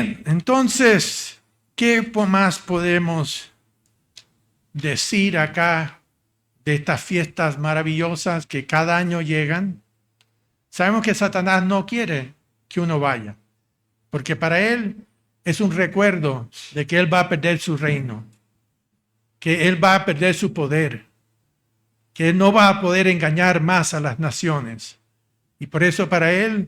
bien, entonces, ¿qué más podemos decir acá de estas fiestas maravillosas que cada año llegan? Sabemos que Satanás no quiere que uno vaya, porque para él es un recuerdo de que él va a perder su reino, que él va a perder su poder, que él no va a poder engañar más a las naciones. Y por eso para él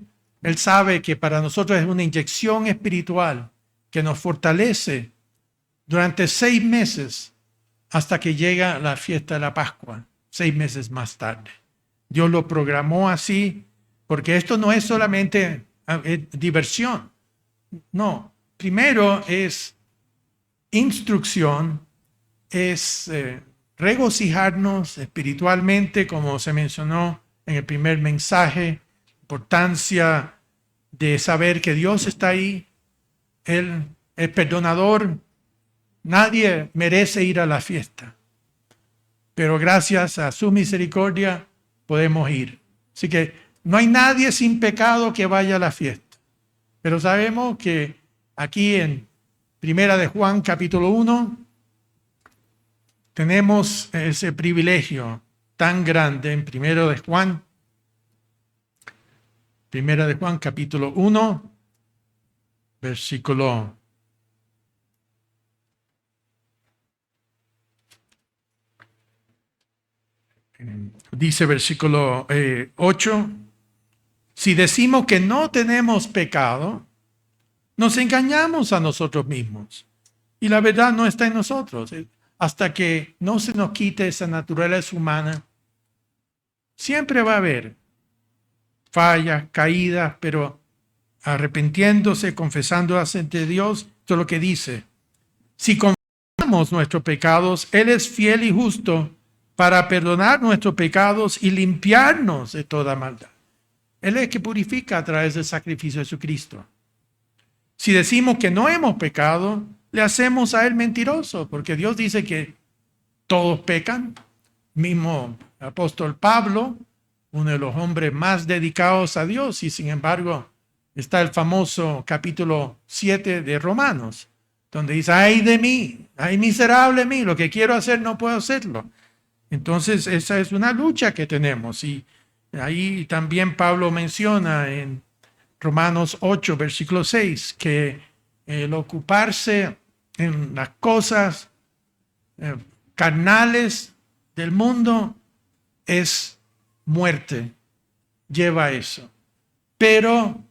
sabe que para nosotros es una inyección espiritual que nos fortalece durante 6 meses hasta que llega la fiesta de la Pascua, 6 meses más tarde. Dios lo programó así, porque esto no es solamente diversión. No, primero es instrucción, es regocijarnos espiritualmente, como se mencionó en el primer mensaje, importancia de saber que Dios está ahí, Él es perdonador. Nadie merece ir a la fiesta, pero gracias a su misericordia podemos ir. Así que no hay nadie sin pecado que vaya a la fiesta. Pero sabemos que aquí en Primera de Juan capítulo 1 tenemos ese privilegio tan grande en Primera de Juan capítulo 1, versículo dice versículo 8, si decimos que no tenemos pecado, nos engañamos a nosotros mismos y la verdad no está en nosotros. Hasta que no se nos quite esa naturaleza humana, siempre va a haber fallas, caídas, pero arrepintiéndose, confesando ante Dios, esto es lo que dice. Si confesamos nuestros pecados, Él es fiel y justo para perdonar nuestros pecados y limpiarnos de toda maldad. Él es el que purifica a través del sacrificio de Jesucristo. Si decimos que no hemos pecado, le hacemos a Él mentiroso, porque Dios dice que todos pecan. Mismo apóstol Pablo, uno de los hombres más dedicados a Dios, y sin embargo está el famoso capítulo 7 de Romanos, donde dice, ay de mí, ay miserable mí, lo que quiero hacer no puedo hacerlo. Entonces esa es una lucha que tenemos, y ahí también Pablo menciona en Romanos 8, versículo 6, que el ocuparse en las cosas carnales del mundo es muerte, lleva a eso. Pero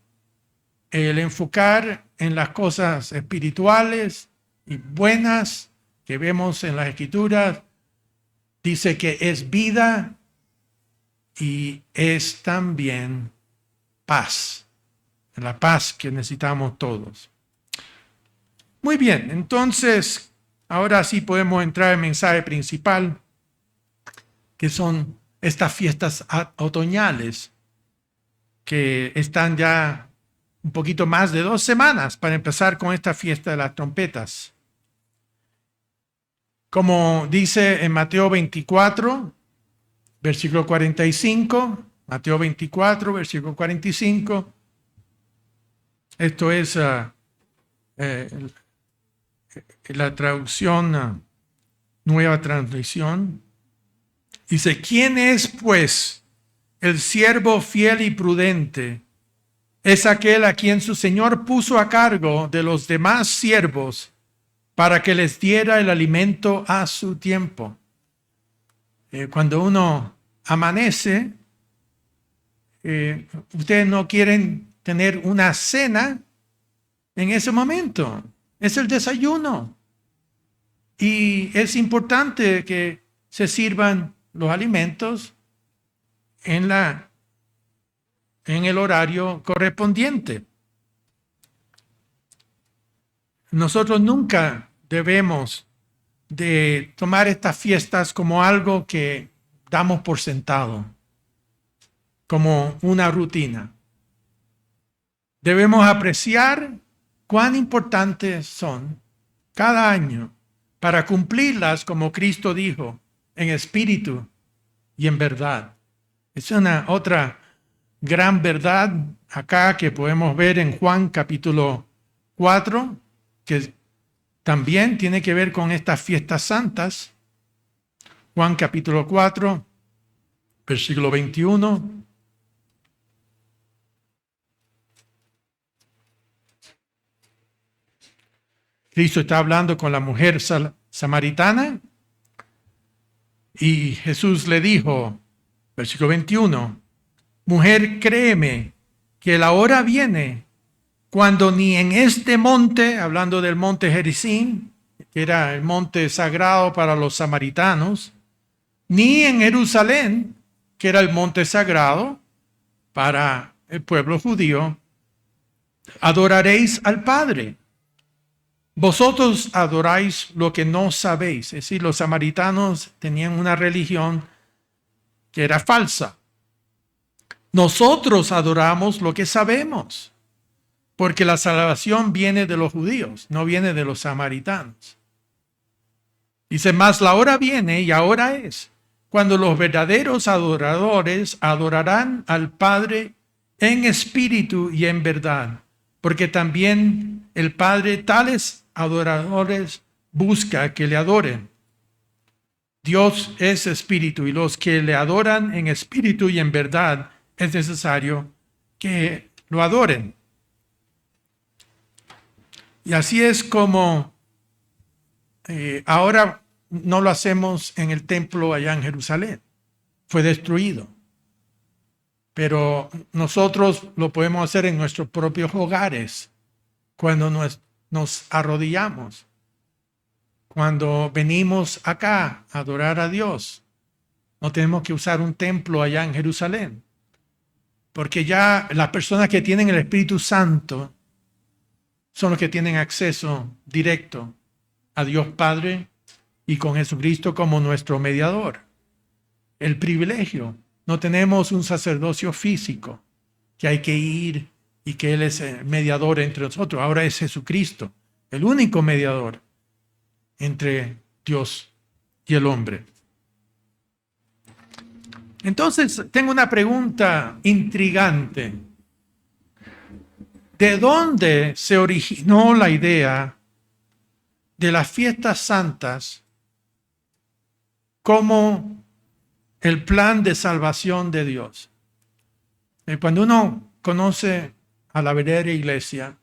el enfocar en las cosas espirituales y buenas que vemos en las Escrituras, dice que es vida y es también paz. La paz que necesitamos todos. Muy bien, entonces, ahora sí podemos entrar al mensaje principal, que son estas fiestas otoñales, que están ya un poquito más de 2 semanas para empezar con esta fiesta de las trompetas. Como dice en Mateo 24, versículo 45, Mateo 24, versículo 45, esto es la traducción, nueva transmisión. Dice, ¿quién es pues el siervo fiel y prudente? Es aquel a quien su Señor puso a cargo de los demás siervos para que les diera el alimento a su tiempo. Cuando uno amanece, ustedes no quieren tener una cena en ese momento. Es el desayuno. Y es importante que se sirvan los alimentos en el horario correspondiente. Nosotros nunca debemos de tomar estas fiestas como algo que damos por sentado, como una rutina. Debemos apreciar cuán importantes son cada año para cumplirlas como Cristo dijo, en espíritu y en verdad. Es una otra gran verdad acá que podemos ver en Juan capítulo 4, que también tiene que ver con estas fiestas santas. Juan capítulo 4, versículo 21. Cristo está hablando con la mujer samaritana y Jesús le dijo, versículo 21, mujer, créeme que la hora viene cuando ni en este monte, hablando del monte Gerizim, que era el monte sagrado para los samaritanos, ni en Jerusalén, que era el monte sagrado para el pueblo judío, adoraréis al Padre. Vosotros adoráis lo que no sabéis. Es decir, los samaritanos tenían una religión que era falsa. Nosotros adoramos lo que sabemos, porque la salvación viene de los judíos, no viene de los samaritanos. Dice, mas la hora viene y ahora es, cuando los verdaderos adoradores adorarán al Padre en espíritu y en verdad, porque también el Padre tales adoradores busca que le adoren. Dios es espíritu y los que le adoran en espíritu y en verdad es necesario que lo adoren. Y así es como ahora no lo hacemos en el templo allá en Jerusalén. Fue destruido. Pero nosotros lo podemos hacer en nuestros propios hogares, cuando nos arrodillamos, cuando venimos acá a adorar a Dios. No tenemos que usar un templo allá en Jerusalén, porque ya las personas que tienen el Espíritu Santo son los que tienen acceso directo a Dios Padre y con Jesucristo como nuestro mediador. El privilegio. No tenemos un sacerdocio físico que hay que ir y que Él es el mediador entre nosotros. Ahora es Jesucristo, el único mediador entre Dios y el hombre. Entonces, tengo una pregunta intrigante. ¿De dónde se originó la idea de las fiestas santas como el plan de salvación de Dios? Cuando uno conoce a la verdadera iglesia,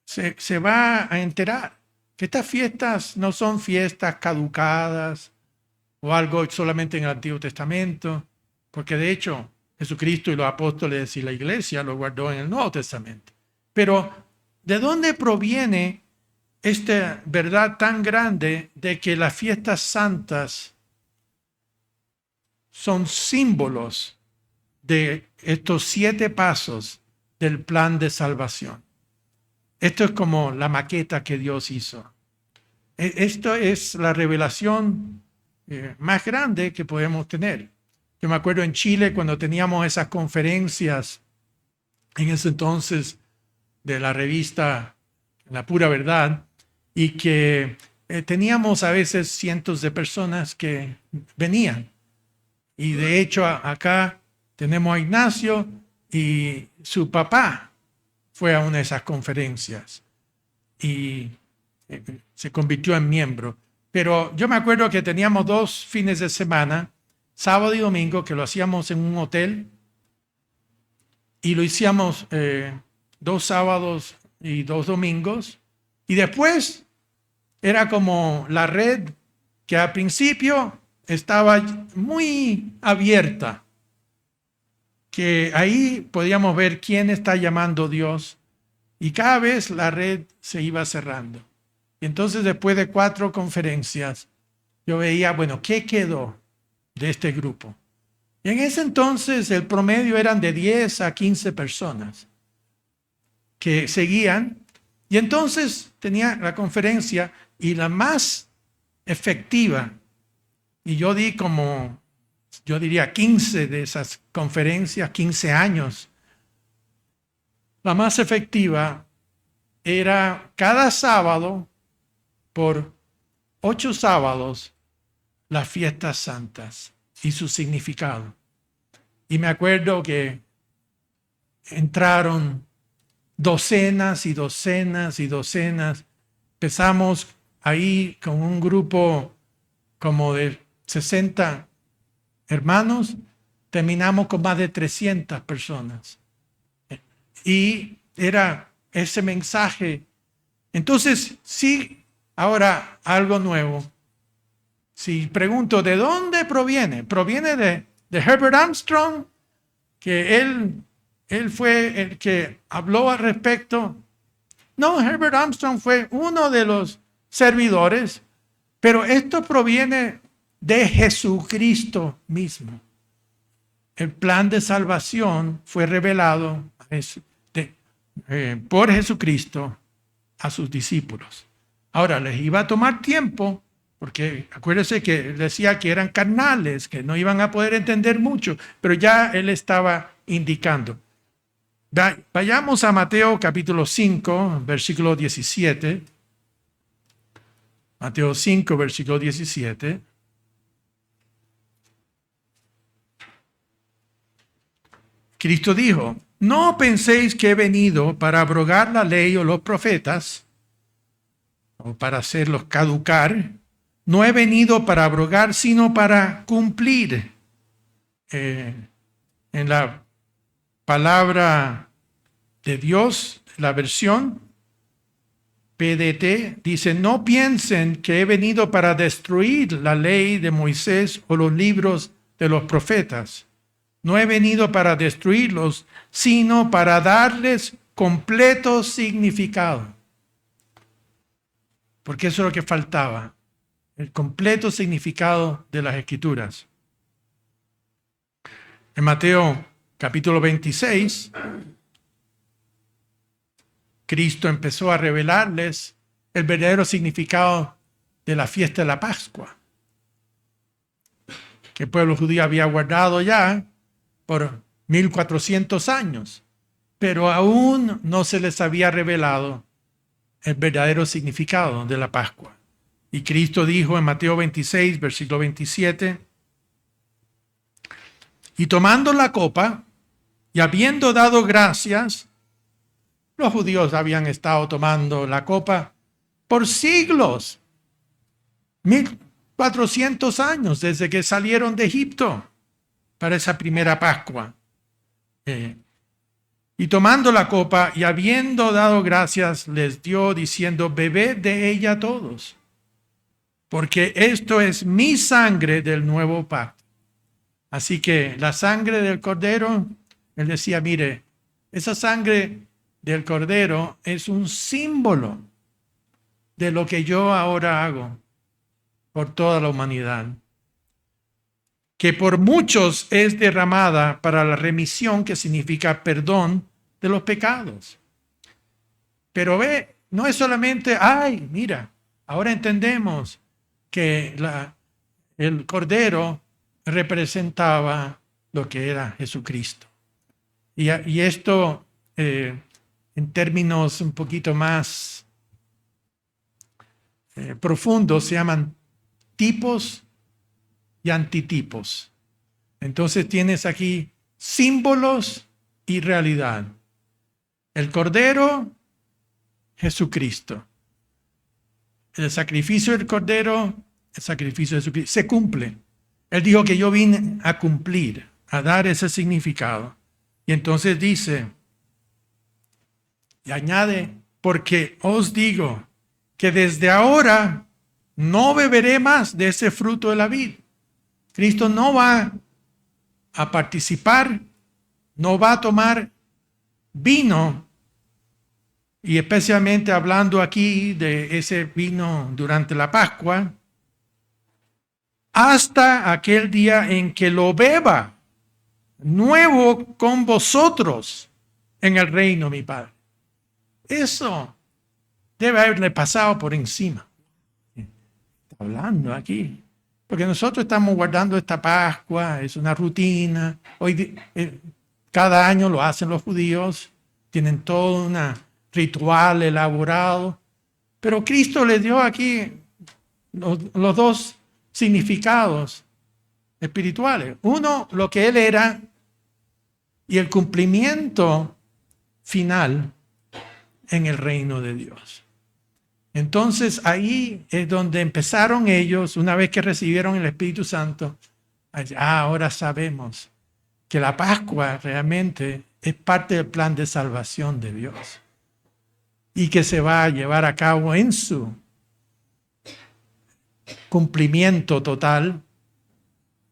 se va a enterar que estas fiestas no son fiestas caducadas o algo solamente en el Antiguo Testamento, porque de hecho Jesucristo y los apóstoles y la iglesia lo guardó en el Nuevo Testamento. Pero ¿de dónde proviene esta verdad tan grande de que las fiestas santas son símbolos de estos 7 pasos del plan de salvación? Esto es como la maqueta que Dios hizo. Esto es la revelación más grande que podemos tener. Yo me acuerdo en Chile cuando teníamos esas conferencias en ese entonces de la revista La Pura Verdad, y que teníamos a veces cientos de personas que venían. Y de hecho acá tenemos a Ignacio y su papá fue a una de esas conferencias y se convirtió en miembro. Pero yo me acuerdo que teníamos 2 fines de semana, sábado y domingo, que lo hacíamos en un hotel y lo hicimos 2 sábados y 2 domingos. Y después era como la red que al principio estaba muy abierta, que ahí podíamos ver quién está llamando a Dios, y cada vez la red se iba cerrando. Y entonces después de 4 conferencias, yo veía, bueno, ¿qué quedó de este grupo? Y en ese entonces el promedio eran de 10 a 15 personas que seguían. Y entonces tenía la conferencia y la más efectiva, y yo di como, yo diría 15 de esas conferencias, 15 años. La más efectiva era cada sábado, por 8 sábados, las fiestas santas y su significado. Y me acuerdo que entraron docenas y docenas y docenas. Empezamos ahí con un grupo como de 60 hermanos, terminamos con más de 300 personas. Y era ese mensaje. Entonces, sí, ahora algo nuevo. Si pregunto, ¿de dónde proviene? ¿Proviene de Herbert Armstrong? Que él fue el que habló al respecto. No, Herbert Armstrong fue uno de los servidores, pero esto proviene de Jesucristo mismo. El plan de salvación fue revelado por Jesucristo a sus discípulos. Ahora, les iba a tomar tiempo, porque acuérdense que decía que eran carnales, que no iban a poder entender mucho, pero ya él estaba indicando. Vayamos a Mateo capítulo 5, versículo 17. Mateo 5, versículo 17. Cristo dijo, no penséis que he venido para abrogar la ley o los profetas, o para hacerlos caducar. No he venido para abrogar, sino para cumplir. En la palabra de Dios, la versión PDT, dice, no piensen que he venido para destruir la ley de Moisés o los libros de los profetas. No he venido para destruirlos, sino para darles completo significado. Porque eso es lo que faltaba, el completo significado de las Escrituras. En Mateo capítulo 26, Cristo empezó a revelarles el verdadero significado de la fiesta de la Pascua, que el pueblo judío había guardado ya por 1400 años, pero aún no se les había revelado el verdadero significado de la Pascua. Y Cristo dijo en Mateo 26, versículo 27, y tomando la copa y habiendo dado gracias, los judíos habían estado tomando la copa por siglos, 1400 años desde que salieron de Egipto para esa primera Pascua. Y tomando la copa y habiendo dado gracias, les dio diciendo, bebed de ella todos, porque esto es mi sangre del nuevo pacto. Así que la sangre del cordero, él decía, mire, esa sangre del cordero es un símbolo de lo que yo ahora hago por toda la humanidad, que por muchos es derramada para la remisión, que significa perdón de los pecados. Pero ve, no es solamente, ay, mira, ahora entendemos que el Cordero representaba lo que era Jesucristo. Y esto, en términos un poquito más profundos, se llaman tipos y antitipos. Entonces tienes aquí símbolos y realidad. El Cordero, Jesucristo. El sacrificio del Cordero, el sacrificio de Jesucristo, se cumple. Él dijo que yo vine a cumplir, a dar ese significado. Y entonces dice, y añade, porque os digo que desde ahora no beberé más de ese fruto de la vid. Cristo no va a participar, no va a tomar vino, y especialmente hablando aquí de ese vino durante la Pascua, hasta aquel día en que lo beba nuevo con vosotros en el reino de mi Padre. Eso debe haberle pasado por encima. Está hablando aquí. Porque nosotros estamos guardando esta Pascua, es una rutina. Hoy, cada año lo hacen los judíos, tienen todo un ritual elaborado. Pero Cristo le dio aquí los dos significados espirituales. Uno, lo que Él era, y el cumplimiento final, en el reino de Dios. Entonces ahí es donde empezaron ellos, una vez que recibieron el Espíritu Santo, ahora sabemos que la Pascua realmente es parte del plan de salvación de Dios y que se va a llevar a cabo en su cumplimiento total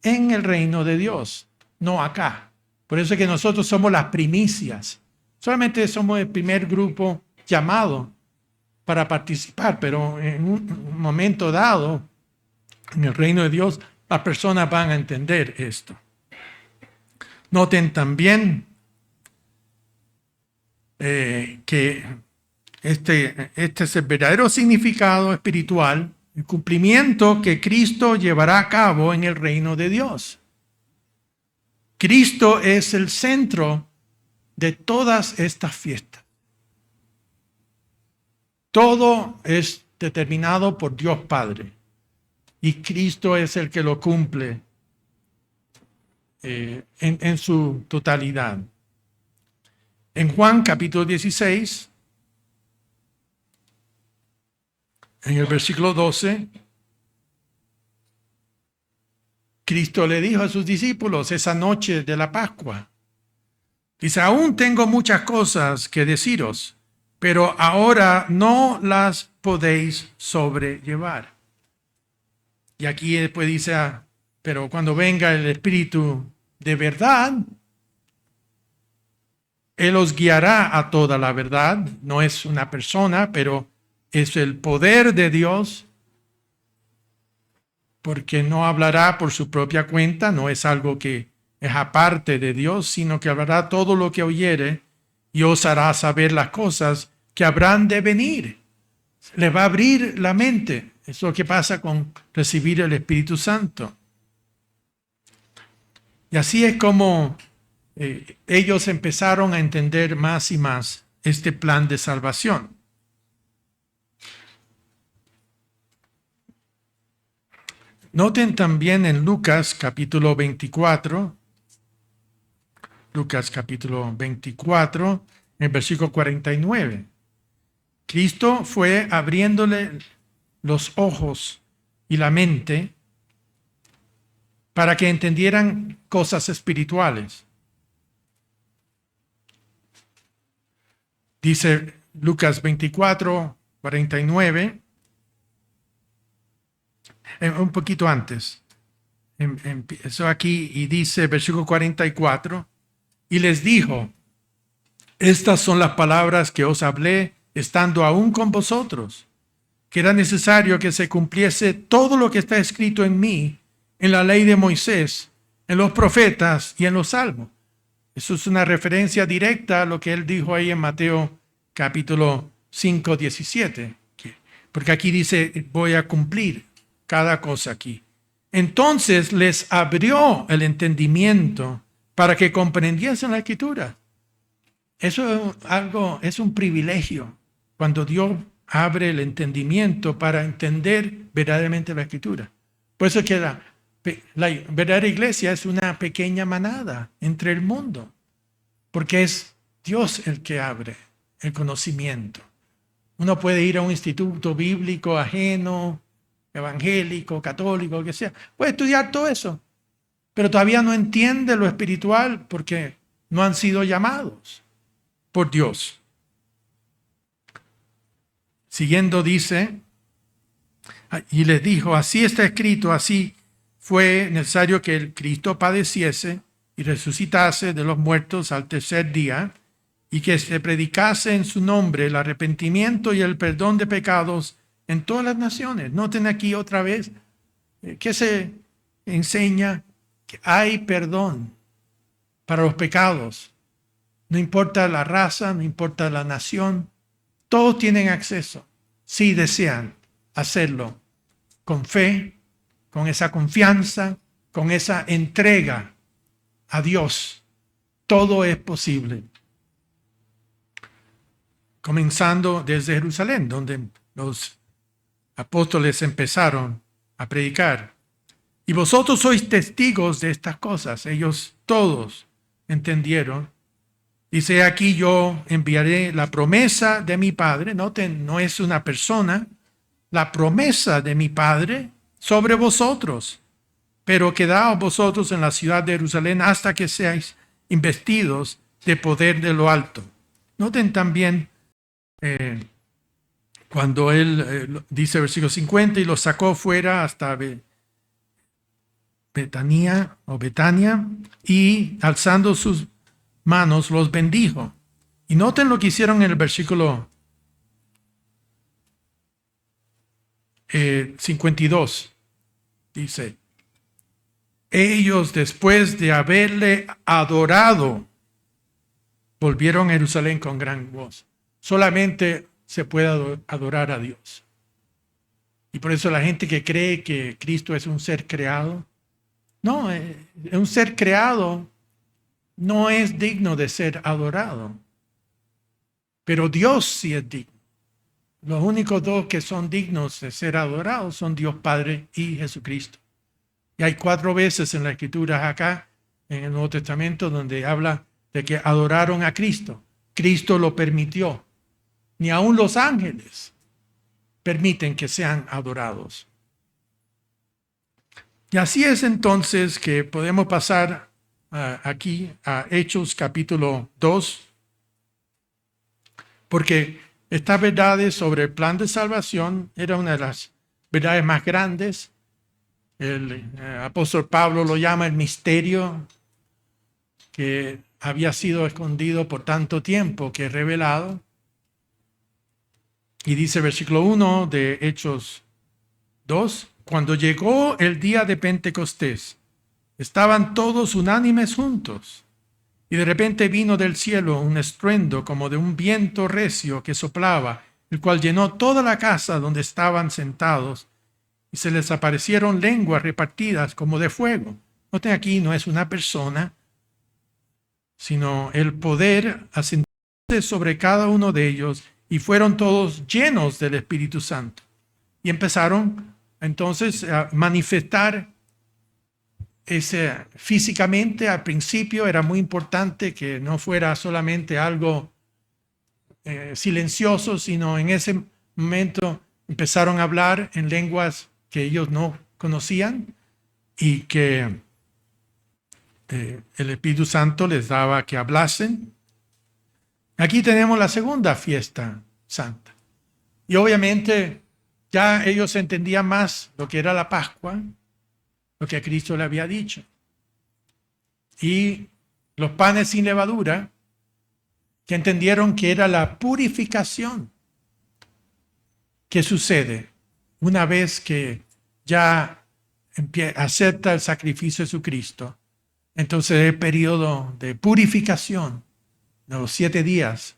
en el reino de Dios, no acá. Por eso es que nosotros somos las primicias. Solamente somos el primer grupo llamado para participar, pero en un momento dado, en el reino de Dios, las personas van a entender esto. Noten también que este es el verdadero significado espiritual, el cumplimiento que Cristo llevará a cabo en el reino de Dios. Cristo es el centro de todas estas fiestas. Todo es determinado por Dios Padre y Cristo es el que lo cumple en su totalidad. En Juan capítulo 16, en el versículo 12, Cristo le dijo a sus discípulos esa noche de la Pascua, dice, aún tengo muchas cosas que deciros, pero ahora no las podéis sobrellevar. Y aquí después dice, pero cuando venga el Espíritu de verdad, Él os guiará a toda la verdad. No es una persona, pero es el poder de Dios, porque no hablará por su propia cuenta, no es algo que es aparte de Dios, sino que hablará todo lo que oyere y os hará saber las cosas que habrán de venir. Le va a abrir la mente. Es lo que pasa con recibir el Espíritu Santo. Y así es como ellos empezaron a entender más y más este plan de salvación. Noten también en Lucas capítulo 24, en el versículo 49. Cristo fue abriéndole los ojos y la mente para que entendieran cosas espirituales. Dice Lucas 24, 49, un poquito antes. Empezó aquí y dice, versículo 44, y les dijo, estas son las palabras que os hablé estando aún con vosotros, que era necesario que se cumpliese todo lo que está escrito en mí, en la ley de Moisés, en los profetas y en los salmos. Eso es una referencia directa a lo que él dijo ahí en Mateo capítulo 5, 17. Porque aquí dice, voy a cumplir cada cosa aquí. Entonces les abrió el entendimiento para que comprendiesen la Escritura. Eso es un privilegio cuando Dios abre el entendimiento para entender verdaderamente la Escritura. Por eso es que la verdadera iglesia es una pequeña manada entre el mundo, porque es Dios el que abre el conocimiento. Uno puede ir a un instituto bíblico ajeno, evangélico, católico, lo que sea. Puede estudiar todo eso, pero todavía no entiende lo espiritual porque no han sido llamados por Dios. Siguiendo dice, y les dijo, así está escrito, así fue necesario que el Cristo padeciese y resucitase de los muertos al tercer día, y que se predicase en su nombre el arrepentimiento y el perdón de pecados en todas las naciones. Noten aquí otra vez que se enseña que hay perdón para los pecados. No importa la raza, no importa la nación, todos tienen acceso, si desean hacerlo, con fe, con esa confianza, con esa entrega a Dios. Todo es posible. Comenzando desde Jerusalén, donde los apóstoles empezaron a predicar. Y vosotros sois testigos de estas cosas. Ellos todos entendieron Dice aquí: yo enviaré la promesa de mi Padre. Noten, no es una persona. La promesa de mi Padre sobre vosotros. Pero quedaos vosotros en la ciudad de Jerusalén hasta que seáis investidos de poder de lo alto. Noten también cuando él dice versículo 50, y los sacó fuera hasta Betania, y alzando sus manos los bendijo. Y noten lo que hicieron en el versículo 52. Dice: ellos, después de haberle adorado, volvieron a Jerusalén con gran voz. Solamente se puede adorar a Dios. Y por eso la gente que cree que Cristo es un ser creado, no, un ser creado no es digno de ser adorado. Pero Dios sí es digno. Los únicos dos que son dignos de ser adorados son Dios Padre y Jesucristo. Y hay 4 veces en la Escritura acá, en el Nuevo Testamento, donde habla de que adoraron a Cristo. Cristo lo permitió. Ni aun los ángeles permiten que sean adorados. Y así es entonces que podemos pasar aquí a Hechos capítulo 2, porque estas verdades sobre el plan de salvación era una de las verdades más grandes. El apóstol Pablo lo llama el misterio que había sido escondido por tanto tiempo, que es revelado. Y dice versículo 1 de Hechos 2, cuando llegó el día de Pentecostés, estaban todos unánimes juntos. Y de repente vino del cielo un estruendo como de un viento recio que soplaba, el cual llenó toda la casa donde estaban sentados, y se les aparecieron lenguas repartidas como de fuego. Noten aquí, no es una persona, sino el poder asentarse sobre cada uno de ellos, y fueron todos llenos del Espíritu Santo. Y empezaron entonces a manifestar físicamente. Al principio era muy importante que no fuera solamente algo silencioso, sino en ese momento empezaron a hablar en lenguas que ellos no conocían y que el Espíritu Santo les daba que hablasen. Aquí tenemos la segunda fiesta santa. Y obviamente ya ellos entendían más lo que era la Pascua, lo que Cristo le había dicho. Y los panes sin levadura, que entendieron que era la purificación que sucede una vez que ya acepta el sacrificio de Jesucristo. Entonces el periodo de purificación, los 7 días,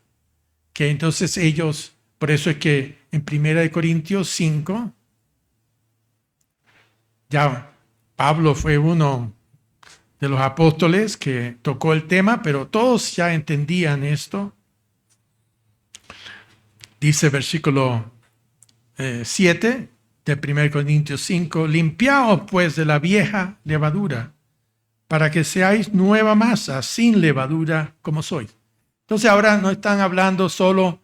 que entonces ellos, por eso es que en 1 Corintios 5, ya Pablo fue uno de los apóstoles que tocó el tema, pero todos ya entendían esto. Dice versículo 7 de 1 Corintios 5, limpiaos pues de la vieja levadura, para que seáis nueva masa, sin levadura como sois. Entonces ahora no están hablando solo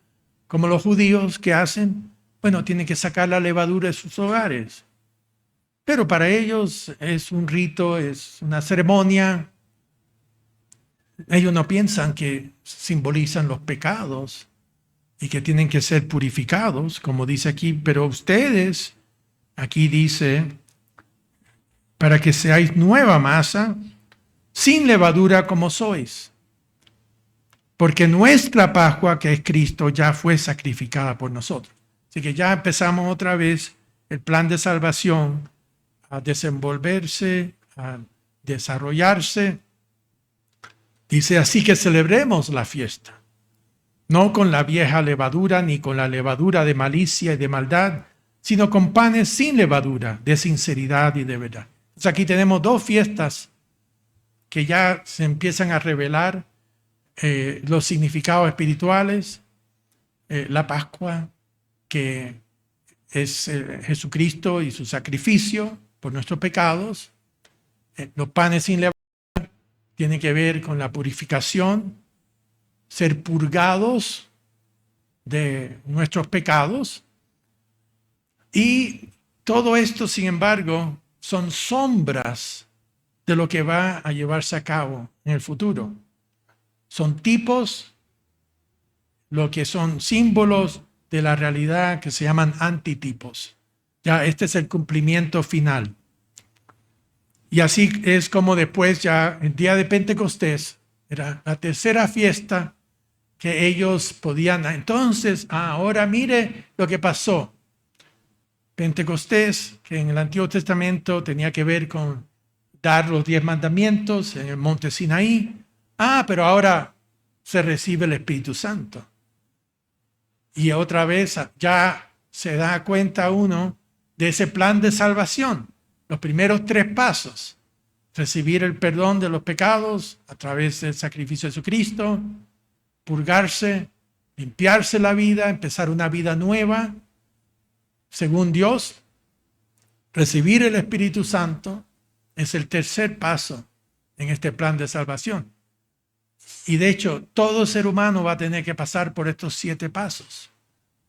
como los judíos que hacen, bueno, tienen que sacar la levadura de sus hogares. Pero para ellos es un rito, es una ceremonia. Ellos no piensan que simbolizan los pecados y que tienen que ser purificados, como dice aquí. Pero ustedes, aquí dice, para que seáis nueva masa, sin levadura como sois. Porque nuestra Pascua, que es Cristo, ya fue sacrificada por nosotros. Así que ya empezamos otra vez el plan de salvación a desenvolverse, a desarrollarse. Dice, así que celebremos la fiesta, no con la vieja levadura ni con la levadura de malicia y de maldad, sino con panes sin levadura, de sinceridad y de verdad. Entonces aquí tenemos 2 fiestas que ya se empiezan a revelar los significados espirituales. La Pascua, que es Jesucristo y su sacrificio por nuestros pecados. Los panes sin levadura tienen que ver con la purificación ser purgados de nuestros pecados. Y todo esto, sin embargo, son sombras de lo que va a llevarse a cabo en el futuro. Son tipos, lo que son símbolos de la realidad que se llaman antitipos. Ya este es el cumplimiento final. Y así es como después ya el día de Pentecostés, era la tercera fiesta que ellos podían. Entonces, ahora mire lo que pasó. Pentecostés, que en el Antiguo Testamento tenía que ver con dar los 10 mandamientos en el monte Sinaí. Pero ahora se recibe el Espíritu Santo. Y otra vez ya se da cuenta uno de ese plan de salvación. Los primeros 3 pasos. Recibir el perdón de los pecados a través del sacrificio de Jesucristo. Purgarse, limpiarse la vida, empezar una vida nueva. Según Dios, recibir el Espíritu Santo es el tercer paso en este plan de salvación. Y de hecho, todo ser humano va a tener que pasar por estos 7 pasos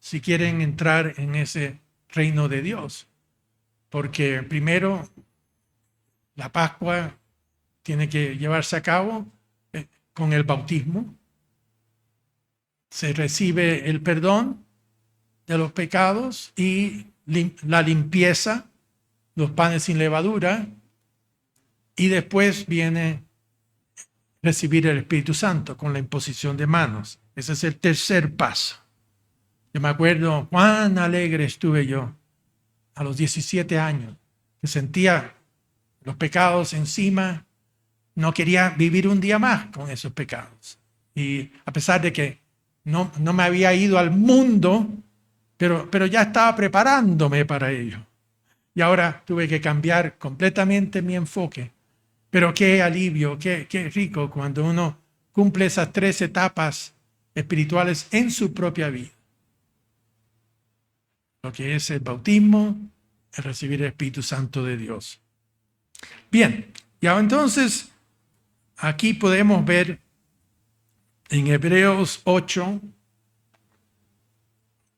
si quieren entrar en ese reino de Dios. Porque primero, la Pascua tiene que llevarse a cabo con el bautismo. Se recibe el perdón de los pecados y la limpieza, los panes sin levadura, y después viene recibir el Espíritu Santo con la imposición de manos. Ese es el tercer paso. Yo me acuerdo cuán alegre estuve yo a los 17 años, que sentía los pecados encima, no quería vivir un día más con esos pecados. Y a pesar de que no me había ido al mundo, pero ya estaba preparándome para ello. Y ahora tuve que cambiar completamente mi enfoque. Pero qué alivio, qué rico cuando uno cumple esas 3 etapas espirituales en su propia vida. Lo que es el bautismo, el recibir el Espíritu Santo de Dios. Bien, y ahora entonces aquí podemos ver en Hebreos 8,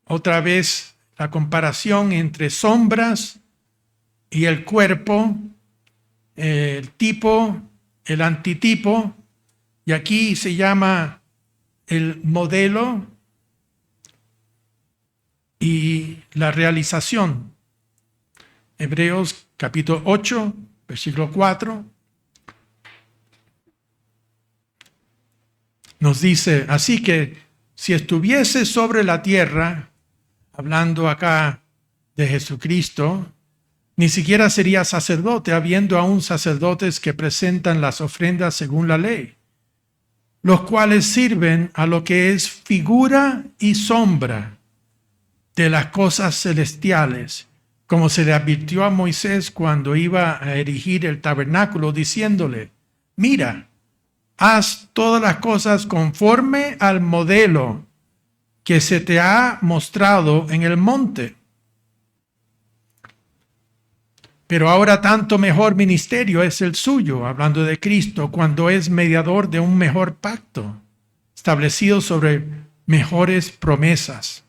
otra vez la comparación entre sombras y el cuerpo, el tipo, el antitipo, y aquí se llama el modelo y la realización. Hebreos capítulo 8, versículo 4, nos dice, así que si estuviese sobre la tierra, hablando acá de Jesucristo, ni siquiera sería sacerdote, habiendo aún sacerdotes que presentan las ofrendas según la ley, los cuales sirven a lo que es figura y sombra de las cosas celestiales, como se le advirtió a Moisés cuando iba a erigir el tabernáculo, diciéndole, mira, haz todas las cosas conforme al modelo que se te ha mostrado en el monte. Pero ahora tanto mejor ministerio es el suyo, hablando de Cristo, cuando es mediador de un mejor pacto, establecido sobre mejores promesas.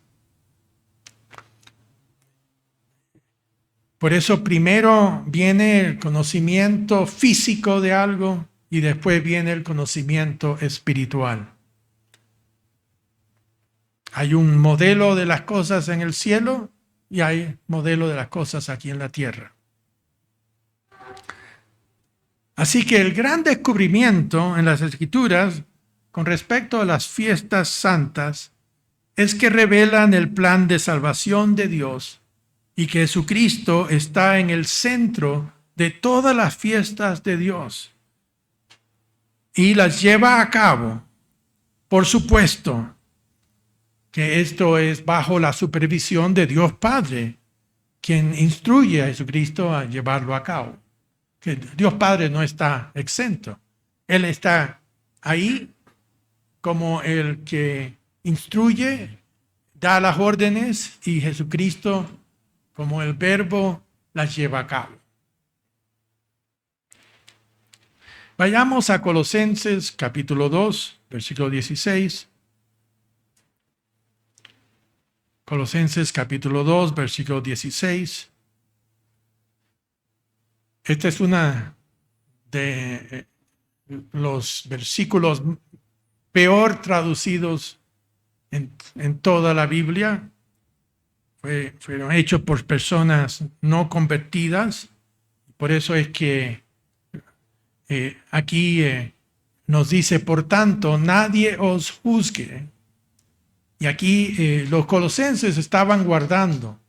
Por eso primero viene el conocimiento físico de algo y después viene el conocimiento espiritual. Hay un modelo de las cosas en el cielo y hay modelo de las cosas aquí en la tierra. Así que el gran descubrimiento en las Escrituras con respecto a las fiestas santas es que revelan el plan de salvación de Dios y que Jesucristo está en el centro de todas las fiestas de Dios y las lleva a cabo. Por supuesto que esto es bajo la supervisión de Dios Padre, quien instruye a Jesucristo a llevarlo a cabo. Que Dios Padre no está exento. Él está ahí como el que instruye, da las órdenes y Jesucristo como el verbo las lleva a cabo. Vayamos a Colosenses capítulo 2, versículo 16. Colosenses capítulo 2, versículo 16. Esta es una de los versículos peor traducidos en toda la Biblia. Fueron hechos por personas no convertidas. Por eso es que aquí nos dice, por tanto, nadie os juzgue. Y aquí los colosenses estaban guardando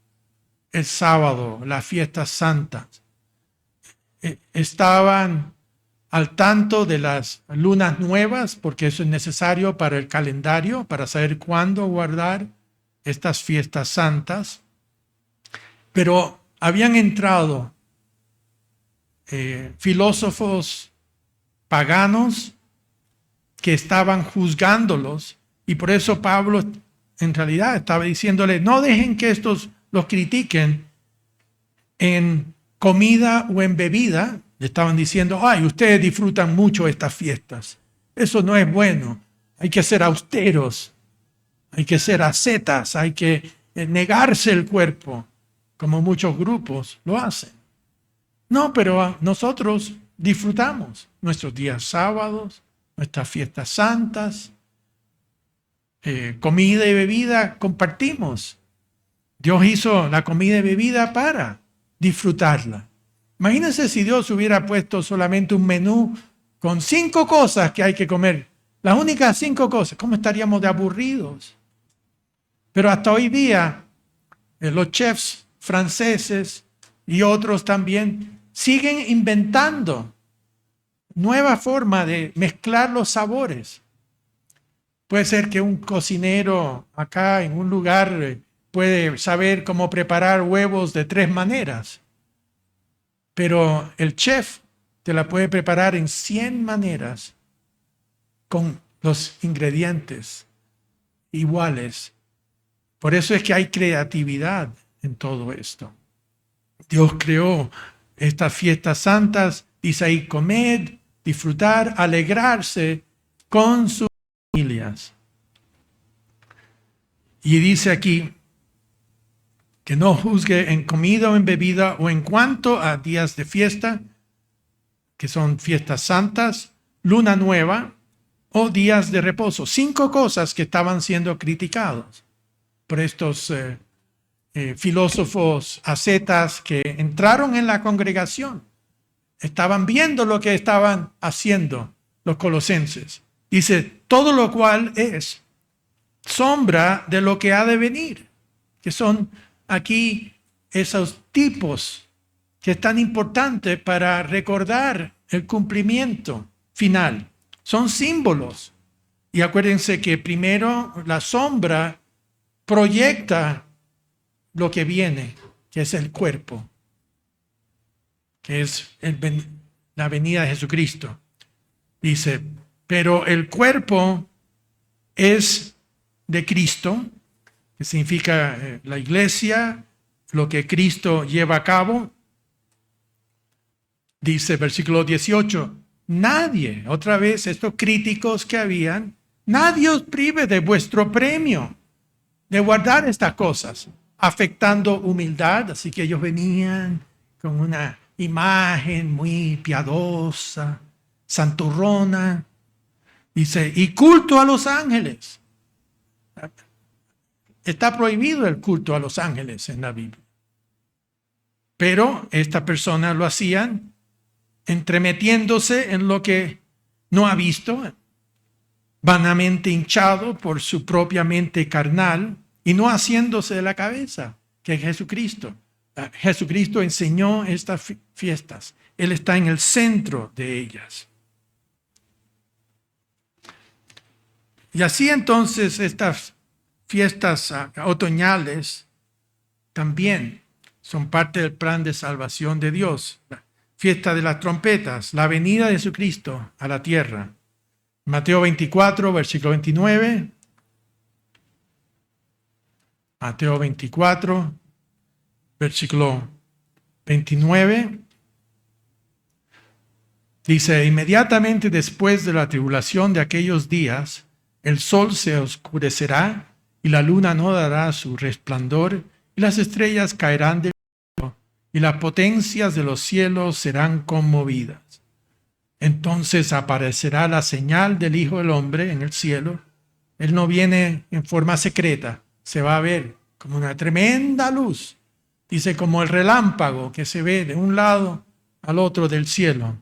el sábado, las fiestas santas. Estaban al tanto de las lunas nuevas, porque eso es necesario para el calendario, para saber cuándo guardar estas fiestas santas. Pero habían entrado filósofos paganos que estaban juzgándolos, y por eso Pablo en realidad estaba diciéndole, no dejen que estos los critiquen en comida o en bebida. Le estaban diciendo, ay, ustedes disfrutan mucho estas fiestas. Eso no es bueno. Hay que ser austeros, hay que ser ascetas, hay que negarse el cuerpo, como muchos grupos lo hacen. No, pero nosotros disfrutamos nuestros días sábados, nuestras fiestas santas, comida y bebida compartimos. Dios hizo la comida y bebida para disfrutarla. Imagínense si Dios hubiera puesto solamente un menú con 5 cosas que hay que comer. Las únicas 5 cosas. ¿Cómo estaríamos de aburridos? Pero hasta hoy día, los chefs franceses y otros también siguen inventando nueva forma de mezclar los sabores. Puede ser que un cocinero acá en un lugar puede saber cómo preparar huevos de 3 maneras, pero el chef te la puede preparar en 100 maneras con los ingredientes iguales. Por eso es que hay creatividad en todo esto. Dios creó estas fiestas santas, dice ahí, comed, disfrutar, alegrarse con sus familias. Y dice aquí que no juzgue en comida o en bebida o en cuanto a días de fiesta, que son fiestas santas, luna nueva o días de reposo. 5 cosas que estaban siendo criticados por estos filósofos ascetas que entraron en la congregación. Estaban viendo lo que estaban haciendo los colosenses. Dice, todo lo cual es sombra de lo que ha de venir, que son aquí esos tipos que es tan importante para recordar el cumplimiento final. Son símbolos. Y acuérdense que primero la sombra proyecta lo que viene, que es el cuerpo, que es la venida de Jesucristo. Dice, pero el cuerpo es de Cristo, que significa la iglesia, lo que Cristo lleva a cabo. Dice versículo 18, nadie, otra vez estos críticos que habían, nadie os prive de vuestro premio, de guardar estas cosas, afectando humildad. Así que ellos venían con una imagen muy piadosa, santurrona. Dice, y culto a los ángeles. Está prohibido el culto a los ángeles en la Biblia. Pero estas personas lo hacían entremetiéndose en lo que no ha visto, vanamente hinchado por su propia mente carnal y no haciéndose de la cabeza, que es Jesucristo. Jesucristo enseñó estas fiestas. Él está en el centro de ellas. Y así entonces estas fiestas otoñales también son parte del plan de salvación de Dios. La fiesta de las trompetas, la venida de Jesucristo a la tierra. Mateo 24, versículo 29. Mateo 24, versículo 29. Dice, inmediatamente después de la tribulación de aquellos días, el sol se oscurecerá y la luna no dará su resplandor y las estrellas caerán del cielo y las potencias de los cielos serán conmovidas. Entonces aparecerá la señal del Hijo del Hombre en el cielo. Él no viene en forma secreta, se va a ver como una tremenda luz. Dice como el relámpago que se ve de un lado al otro del cielo.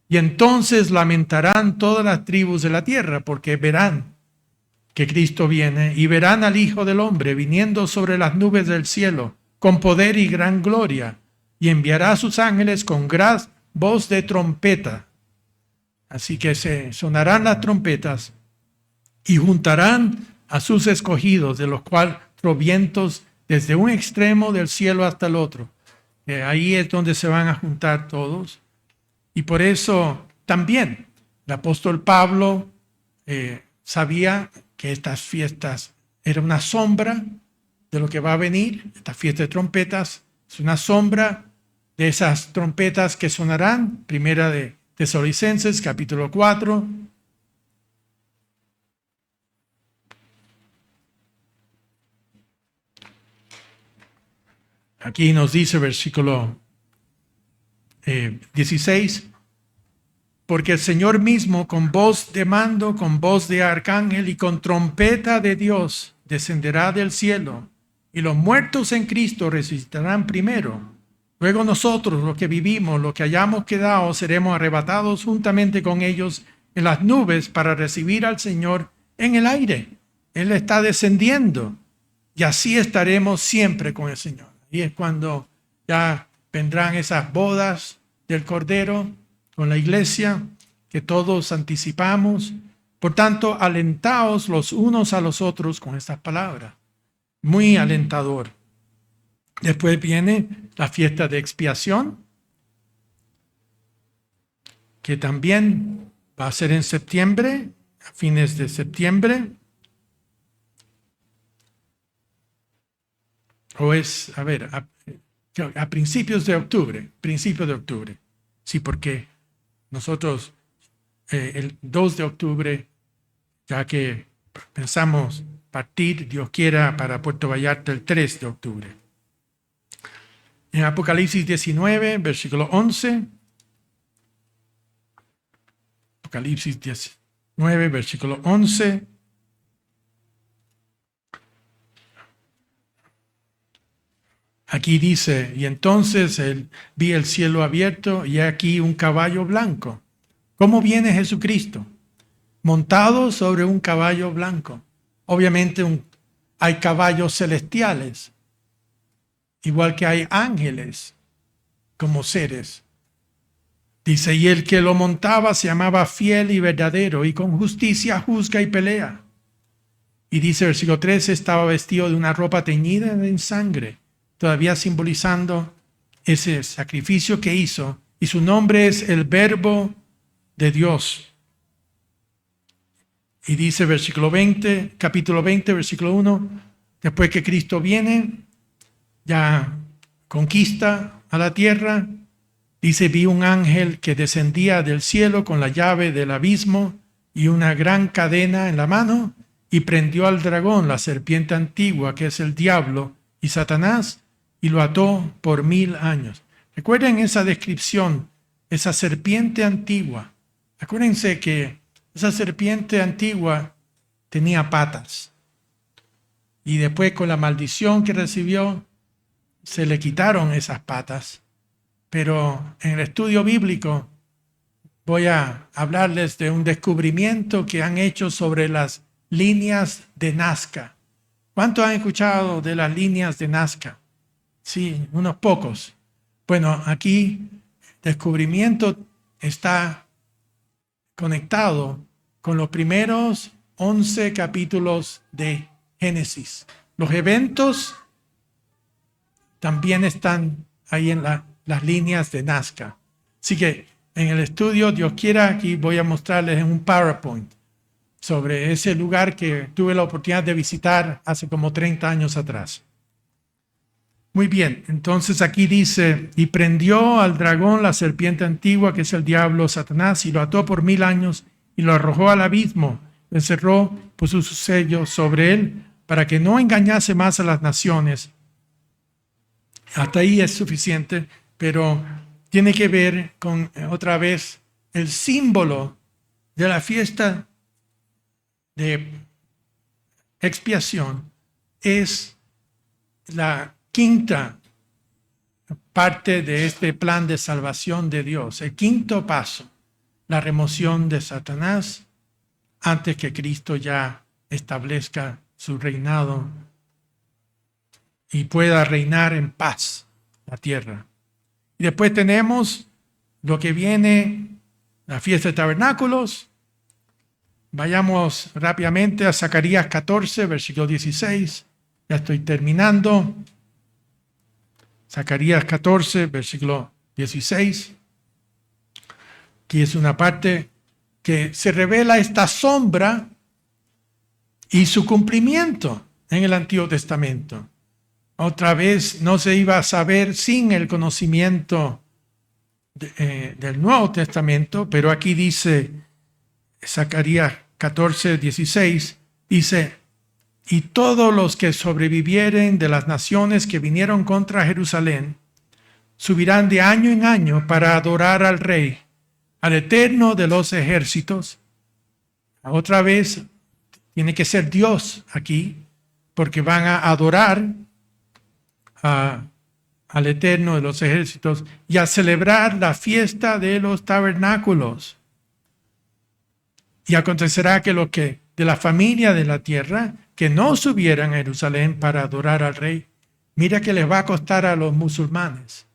Y entonces lamentarán todas las tribus de la tierra porque verán que Cristo viene y verán al Hijo del Hombre viniendo sobre las nubes del cielo con poder y gran gloria y enviará a sus ángeles con gran voz de trompeta. Así que se sonarán las trompetas y juntarán a sus escogidos, de los cuatro vientos desde un extremo del cielo hasta el otro. Ahí es donde se van a juntar todos. Y por eso también el apóstol Pablo sabía que estas fiestas eran una sombra de lo que va a venir. Esta fiesta de trompetas es una sombra de esas trompetas que sonarán. Primera de Tesalonicenses, capítulo 4. Aquí nos dice versículo 16, porque el Señor mismo con voz de mando, con voz de arcángel y con trompeta de Dios descenderá del cielo y los muertos en Cristo resucitarán primero. Luego nosotros, los que vivimos, los que hayamos quedado, seremos arrebatados juntamente con ellos en las nubes para recibir al Señor en el aire. Él está descendiendo y así estaremos siempre con el Señor. Y es cuando ya vendrán esas bodas del Cordero con la iglesia que todos anticipamos. Por tanto, alentaos los unos a los otros con estas palabras. Muy alentador. Después viene la fiesta de expiación, que también va a ser en septiembre, a fines de septiembre. O es, a principios de octubre, Sí, porque nosotros el 2 de octubre, ya que pensamos partir, Dios quiera, para Puerto Vallarta el 3 de octubre. En Apocalipsis 19, versículo 11. Apocalipsis 19, versículo 11. Aquí dice, y entonces vi el cielo abierto y aquí un caballo blanco. ¿Cómo viene Jesucristo? Montado sobre un caballo blanco. Obviamente hay caballos celestiales, igual que hay ángeles como seres. Dice, y el que lo montaba se llamaba Fiel y Verdadero, y con justicia juzga y pelea. Y dice, versículo 13, estaba vestido de una ropa teñida en sangre, todavía simbolizando ese sacrificio que hizo, y su nombre es el Verbo de Dios. Y dice versículo 20, capítulo 20, versículo 1, después que Cristo viene, ya conquista a la tierra, dice, vi un ángel que descendía del cielo con la llave del abismo y una gran cadena en la mano, y prendió al dragón, la serpiente antigua, que es el diablo y Satanás, y lo ató por 1000 años. Recuerden esa descripción, esa serpiente antigua. Acuérdense que esa serpiente antigua tenía patas. Y después con la maldición que recibió, se le quitaron esas patas. Pero en el estudio bíblico voy a hablarles de un descubrimiento que han hecho sobre las líneas de Nazca. ¿Cuántos han escuchado de las líneas de Nazca? Sí, unos pocos. Bueno, aquí descubrimiento está conectado con los primeros 11 capítulos de Génesis. Los eventos también están ahí en las líneas de Nazca. Así que en el estudio, Dios quiera, aquí voy a mostrarles en un PowerPoint sobre ese lugar que tuve la oportunidad de visitar hace como 30 años atrás. Muy bien, entonces aquí dice, y prendió al dragón, la serpiente antigua, que es el diablo, Satanás, y lo ató por 1000 años, y lo arrojó al abismo, lo encerró, puso su sello sobre él, para que no engañase más a las naciones. Hasta ahí es suficiente, pero tiene que ver con, otra vez, el símbolo de la fiesta de expiación es la quinta parte de este plan de salvación de Dios. El quinto paso, la remoción de Satanás antes que Cristo ya establezca su reinado y pueda reinar en paz la tierra. Y después tenemos lo que viene, la fiesta de tabernáculos. Vayamos rápidamente a Zacarías 14, versículo 16. Ya estoy terminando. Zacarías 14, versículo 16. Aquí es una parte que se revela esta sombra y su cumplimiento en el Antiguo Testamento. Otra vez no se iba a saber sin el conocimiento del Nuevo Testamento, pero aquí dice Zacarías 14, 16, dice, y todos los que sobrevivieren de las naciones que vinieron contra Jerusalén subirán de año en año para adorar al Rey, al Eterno de los ejércitos. Otra vez tiene que ser Dios aquí, porque van a adorar al Eterno de los ejércitos y a celebrar la fiesta de los tabernáculos. Y acontecerá que los que de la familia de la tierra que no subieran a Jerusalén para adorar al Rey, mira que les va a costar a los musulmanes,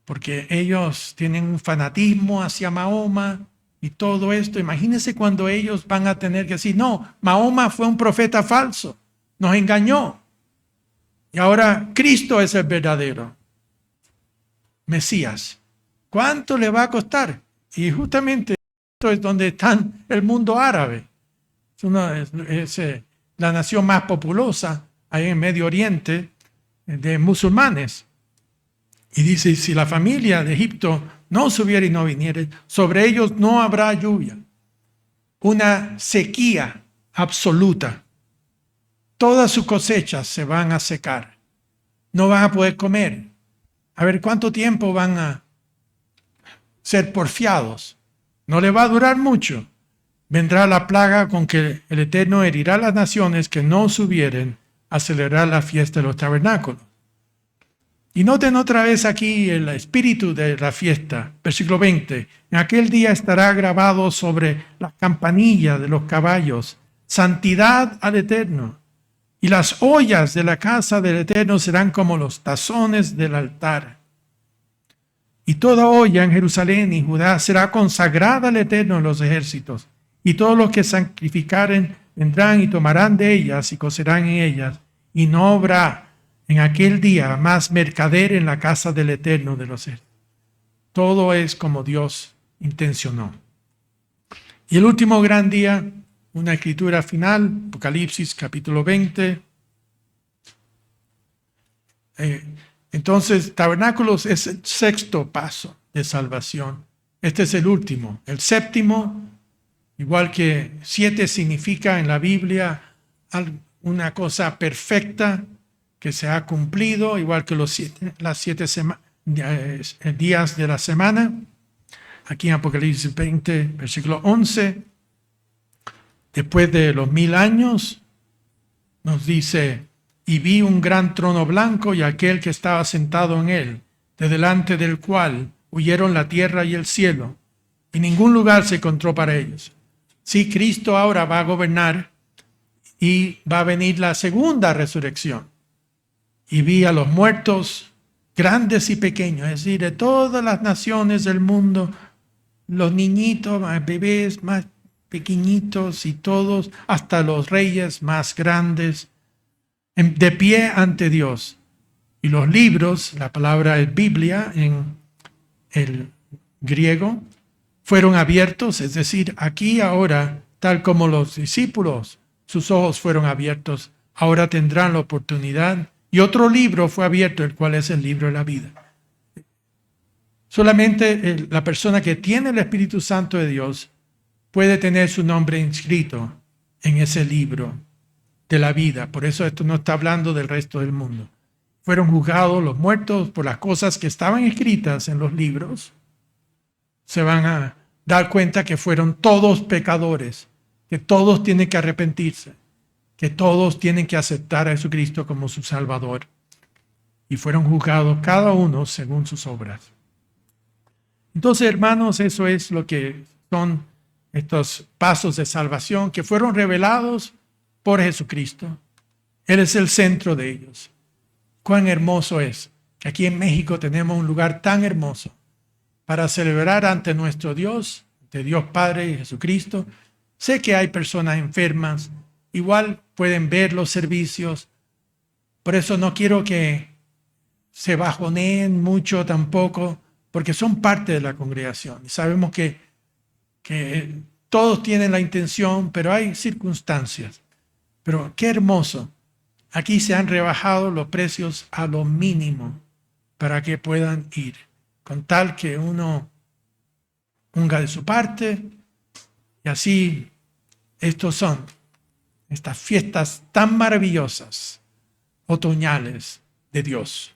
porque ellos tienen un fanatismo hacia Mahoma y todo esto. Imagínense cuando ellos van a tener que decir, no, Mahoma fue un profeta falso, nos engañó. Y ahora Cristo es el verdadero Mesías. ¿Cuánto le va a costar? Y justamente esto es donde está el mundo árabe. Es la nación más populosa ahí en Medio Oriente de musulmanes. Y dice, si la familia de Egipto no subiera y no viniera, sobre ellos no habrá lluvia. Una sequía absoluta. Todas sus cosechas se van a secar. No van a poder comer. A ver cuánto tiempo van a ser porfiados. No le va a durar mucho. Vendrá la plaga con que el Eterno herirá a las naciones que no subieren a celebrar la fiesta de los tabernáculos. Y noten otra vez aquí el espíritu de la fiesta. Versículo 20. En aquel día estará grabado sobre las campanillas de los caballos, santidad al Eterno. Y las ollas de la casa del Eterno serán como los tazones del altar. Y toda olla en Jerusalén y Judá será consagrada al Eterno en los ejércitos. Y todos los que sacrificaren vendrán y tomarán de ellas y cocerán en ellas. Y no habrá en aquel día más mercader en la casa del Eterno de los ejércitos. Todo es como Dios intencionó. Y el último gran día, una escritura final, Apocalipsis capítulo 20. Entonces, tabernáculos es el sexto paso de salvación. Este es el último. El séptimo, igual que 7 significa en la Biblia una cosa perfecta que se ha cumplido, igual que las 7 días de la semana. Aquí en Apocalipsis 20, versículo 11. Después de los 1000 años, nos dice, y vi un gran trono blanco y aquel que estaba sentado en él, de delante del cual huyeron la tierra y el cielo, y ningún lugar se encontró para ellos. Sí, Cristo ahora va a gobernar y va a venir la segunda resurrección. Y vi a los muertos, grandes y pequeños, es decir, de todas las naciones del mundo, los niñitos, bebés más pequeñitos y todos, hasta los reyes más grandes, de pie ante Dios. Y los libros, la palabra es Biblia en el griego, fueron abiertos, es decir, aquí ahora, tal como los discípulos, sus ojos fueron abiertos, ahora tendrán la oportunidad Y otro libro fue abierto, el cual es el libro de la vida. Solamente la persona que tiene el Espíritu Santo de Dios puede tener su nombre inscrito en ese libro de la vida. Por eso esto no está hablando del resto del mundo. Fueron juzgados los muertos por las cosas que estaban escritas en los libros. Se van a dar cuenta que fueron todos pecadores, que todos tienen que arrepentirse, que todos tienen que aceptar a Jesucristo como su Salvador. Y fueron juzgados cada uno según sus obras. Entonces, hermanos, eso es lo que son estos pasos de salvación que fueron revelados por Jesucristo. Él es el centro de ellos. Cuán hermoso es que aquí en México tenemos un lugar tan hermoso para celebrar ante nuestro Dios, ante Dios Padre y Jesucristo. Sé que hay personas enfermas, igual pueden ver los servicios. Por eso no quiero que se bajoneen mucho tampoco, porque son parte de la congregación. Y sabemos que todos tienen la intención, pero hay circunstancias. Pero qué hermoso. Aquí se han rebajado los precios a lo mínimo para que puedan ir, con tal que uno ponga de su parte. Y así estos son estas fiestas tan maravillosas, otoñales de Dios.